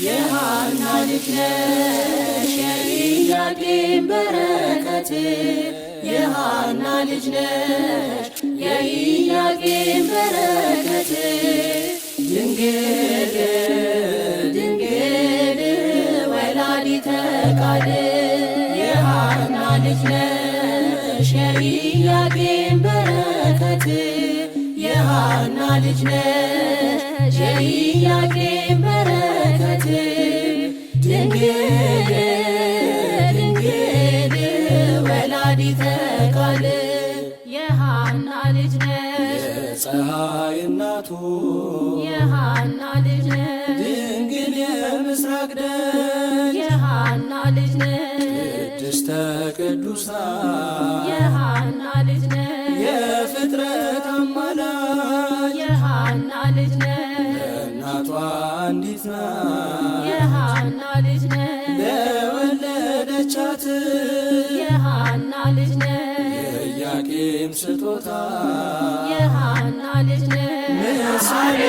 የሐና ልጅ ነሽ የኢያቄም በረከት የሐና ልጅ ነሽ የኢያቄም በረከት ድንግል ድንግል ወላዲተ ቃል የሐና ልጅ ነሽ የኢያቄም በረከት የሐና ልጅ ነሽ የኢያቄም በረከት ድንግል ድንግል ወላዲተ ቃል የሐና ልጅ ነሽ የፀሐይ እናቱ የሐና ልጅ ነሽ ድንግል የምስራቅ ደጅ የሐና ልጅ ነሽ ቅድስተ ቅዱሳን የሐና ልጅ ነሽ የፍጥረት አማላጅ የሐና ልጅ ነሽ እናቷ አንዲት ናት የሐና ልጅ ነሽ ለወለደቻት የሐና ልጅ ነሽ የኢያቄም ስጦታ የሐና ልጅ ነሽ ምሳሌ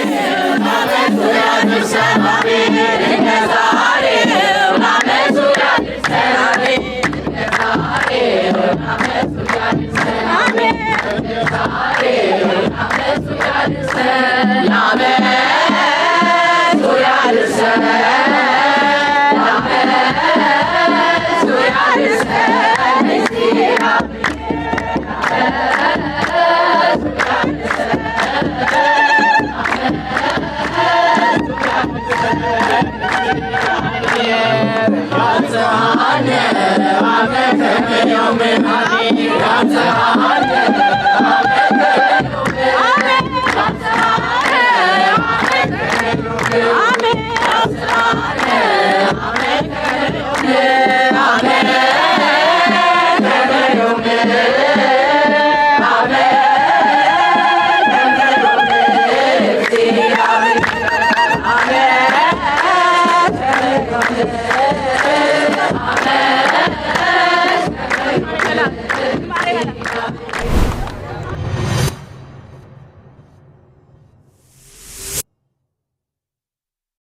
አሜን